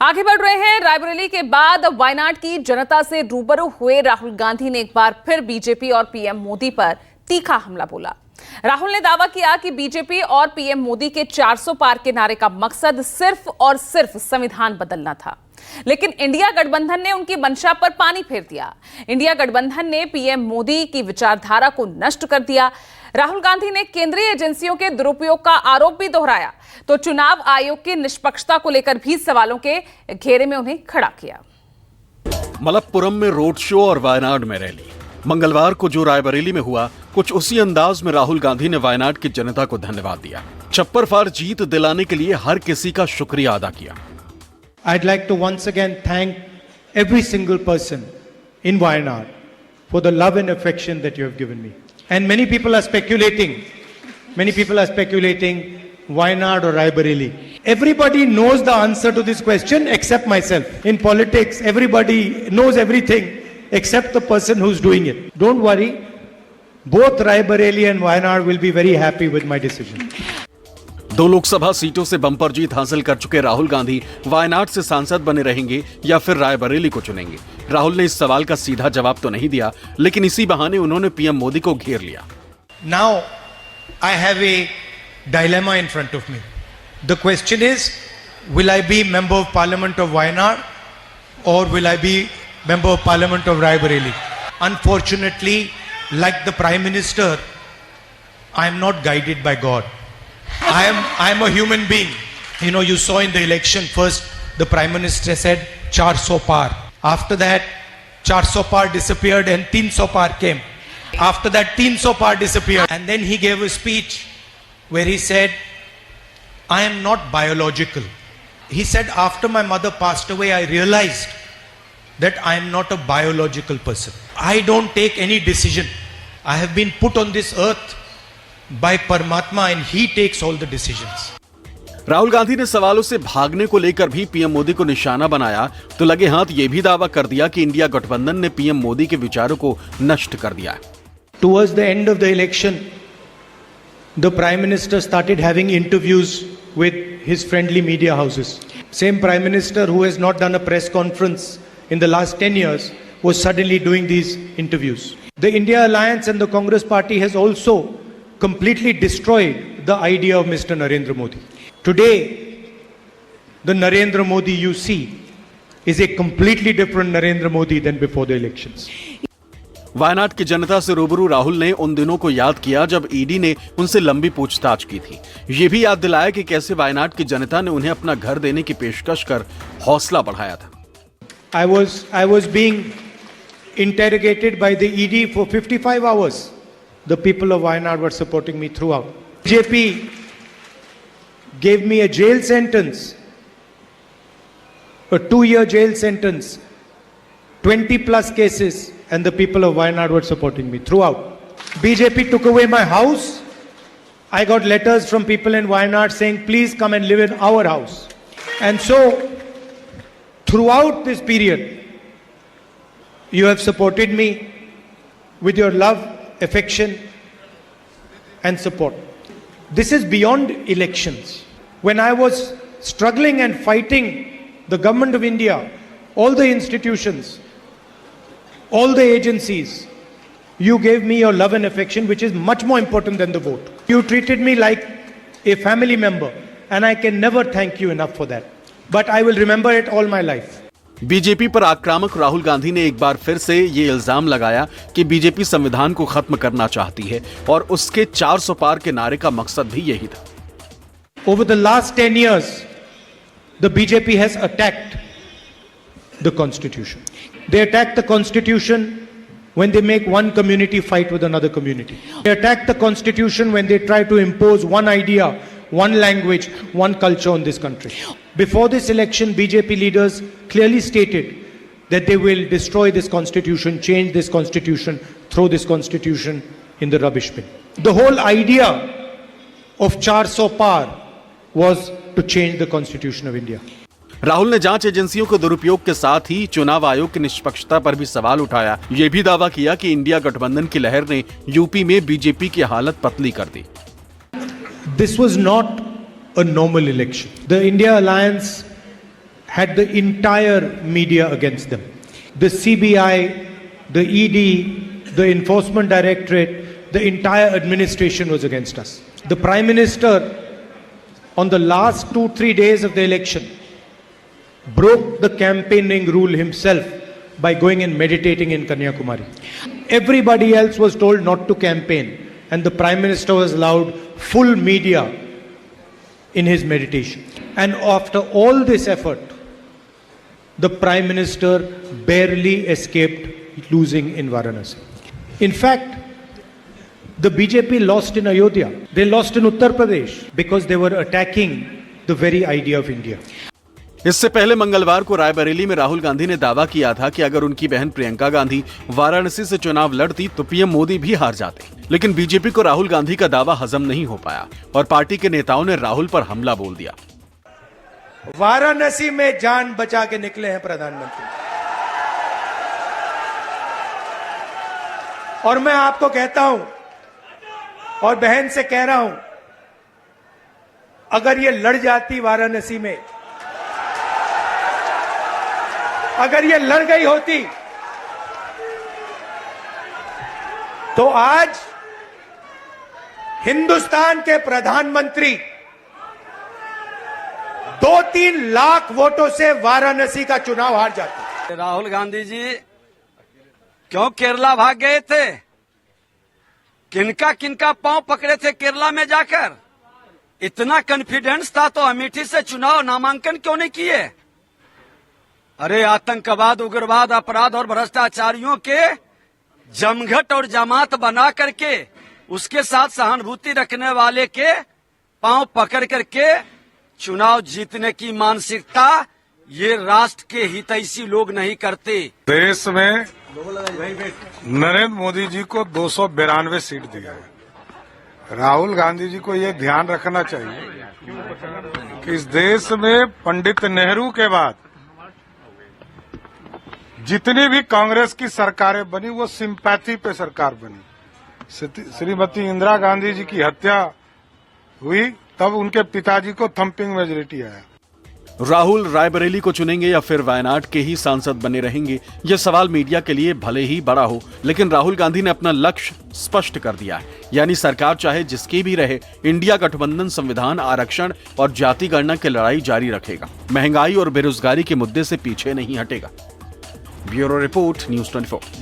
आगे बढ़ रहे हैं। रायबरेली के बाद वायनाड की जनता से रूबरू हुए राहुल गांधी ने एक बार फिर बीजेपी और पीएम मोदी पर तीखा हमला बोला। राहुल ने दावा किया कि बीजेपी और पीएम मोदी के 400 पार के नारे का मकसद सिर्फ और सिर्फ संविधान बदलना था, लेकिन इंडिया गठबंधन ने उनकी मंशा पर पानी फेर दिया। इंडिया गठबंधन ने पीएम मोदी की विचारधारा को नष्ट कर दिया। राहुल गांधी ने केंद्रीय एजेंसियों के दुरुपयोग का आरोप भी दोहराया, तो चुनाव आयोग की निष्पक्षता को लेकर भी सवालों के घेरे में उन्हें खड़ा किया। मलप्पुरम में रोड शो और वायनाड में रैली। मंगलवार को जो रायबरेली में हुआ, कुछ उसी अंदाज में राहुल गांधी ने वायनाड की जनता को धन्यवाद दिया। छप्पर फाड़ जीत दिलाने के लिए हर किसी का शुक्रिया अदा किया। I'd like to once again thank every single person in Wayanad for the love and affection that you have given me. And many people are speculating Wayanad or Raebareli. Everybody knows the answer to this question except myself. In politics, everybody knows everything except the person who's doing it. Don't worry, both Raebareli and Wayanad will be very happy with my decision. 2 Lok Sabha सीटों से bumper जीत हासिल कर चुके राहुल गांधी वायनाड से सांसद बने रहेंगे या फिर रायबरेली को चुनेंगे? राहुल ने इस सवाल का सीधा जवाब तो नहीं दिया, लेकिन इसी बहाने उन्होंने पीएम मोदी को घेर लिया। Now I have a dilemma in front of me. The question is, will I be member of parliament of Wayanad or will I be member of parliament of Raebareli? Unfortunately, like the Prime Minister, I am not guided by God. I am a human being. You know, you saw in the election, first the Prime Minister said 400 par. After that 400 par disappeared and 300 par came. After that 300 par disappeared, and then he gave a speech where he said, I am not biological. He said, after my mother passed away, I realized that I am not a biological person. I don't take any decision. I have been put on this earth by Paramatma and he takes all the decisions. Rahul Gandhi ने सवालों से भागने को लेकर भी PM Modi को निशाना बनाया, तो लगे हाथ ये भी दावा कर दिया कि इंडिया गठबंधन ने पीएम मोदी के विचारों को नष्ट कर दिया। Towards the end of the election, the Prime Minister started having interviews with his friendly media houses. Same Prime Minister who has not done a press conference in the last 10 years was suddenly doing these interviews. The India Alliance and the Congress Party has also completely destroyed the idea of Mr. Narendra Modi. Today, the Narendra Modi you see is a completely different Narendra Modi than before the elections. Wayanad की जनता से रूबरू राहुल ने उन दिनों को याद किया जब ईडी ने उनसे लंबी पूछताछ की थी। ये भी याद दिलाया कि कैसे वायनाड की जनता ने उन्हें अपना घर देने की पेशकश कर हौसला बढ़ाया था। I was being interrogated by the ED for 55 hours. The people of Wayanad were supporting me throughout. BJP gave me a jail sentence, a 2-year jail sentence, 20 plus cases, and the people of Wayanad were supporting me throughout. BJP took away my house. I got letters from people in Wayanad saying, please come and live in our house. And so, throughout this period, you have supported me with your love, affection, and support. This is beyond elections. When I was struggling and fighting the government of India, all the institutions, all the agencies, you gave me your love and affection, which is much more important than the vote. You treated me like a family member, and I can never thank you enough for that. But I will remember it all my life. BJP पर आक्रामक राहुल गांधी ने एक बार फिर से ये इल्जाम लगाया कि बीजेपी संविधान को खत्म करना चाहती है और उसके 400 पार के नारे का मकसद भी यही था। Over the last 10 years, the BJP has attacked the Constitution. They attack the Constitution when they make one community fight with another community. They attack the Constitution when they try to impose one idea, one language, one culture on this country. Before this election, BJP leaders clearly stated that they will destroy this Constitution, change this Constitution, throw this Constitution in the rubbish bin. The whole idea of 400 par was to change the Constitution of India. Rahul ने जांच एजेंसियों के दुरुपयोग के साथ ही चुनाव आयोग की निष्पक्षता पर भी सवाल उठाया। ये भी दावा किया कि इंडिया गठबंधन की लहर ने यूपी में बीजेपी की हालत पतली कर दी। This was not a normal election. The India Alliance had the entire media against them. The CBI, the ED, the Enforcement Directorate, the entire administration was against us. The Prime Minister, on the last 2-3 days of the election, broke the campaigning rule himself by going and meditating in Kanyakumari. Everybody else was told not to campaign, and the Prime Minister was allowed full media in his meditation. And after all this effort, the Prime Minister barely escaped losing in Varanasi. In fact, the BJP lost in Ayodhya. They lost in Uttar Pradesh because they were attacking the very idea of India. इससे पहले मंगलवार को रायबरेली में राहुल गांधी ने दावा किया था कि अगर उनकी बहन प्रियंका गांधी वाराणसी से चुनाव लड़ती तो पीएम मोदी भी हार जाते। लेकिन बीजेपी को राहुल गांधी का दावा हजम नहीं हो पाया और पार्टी के नेताओं ने राहुल पर हमला बोल दिया। वाराणसी में जान बचा के निकले हैं प्रधानमंत्री, और मैं आपको कहता हूं और बहन से कह रहा हूं, अगर ये लड़ जाती वाराणसी में, अगर ये लड़ गई होती तो आज हिंदुस्तान के प्रधानमंत्री 2-3 लाख वोटों से वाराणसी का चुनाव हार जाते। राहुल गांधी जी क्यों केरला भाग गए थे? किनका किनका पांव पकड़े थे केरला में जाकर? इतना कॉन्फिडेंस था तो अमेठी से चुनाव नामांकन क्यों नहीं किए? अरे आतंकवाद, उग्रवाद, अपराध और भ्रष्टाचारियों के जमघट और जमात बना करके उसके साथ सहानुभूति रखने वाले के पांव पकड़ करके चुनाव जीतने की मानसिकता ये राष्ट्र के हितैषी लोग नहीं करते। देश में नरेंद्र मोदी जी को 292 सीट दिया है। राहुल गांधी जी को ये ध्यान रखना चाहिए कि इस देश में पंडित नेहरू के बाद जितनी भी कांग्रेस की सरकारें बनी वो सिंपैथी पे सरकार बनी। श्रीमती इंदिरा गांधी जी की हत्या हुई तब उनके पिताजी को थंपिंग मेजॉरिटी आया। राहुल रायबरेली को चुनेंगे या फिर वायनाड के ही सांसद बने रहेंगे, यह सवाल मीडिया के लिए भले ही बड़ा हो, लेकिन राहुल गांधी ने अपना लक्ष्य स्पष्ट कर दिया है। यानी सरकार चाहे जिसकी भी रहे, इंडिया गठबंधन संविधान, आरक्षण और जाति गणना की लड़ाई जारी रखेगा। महंगाई और बेरोजगारी के मुद्दे से पीछे नहीं हटेगा। Bureau report, news 24।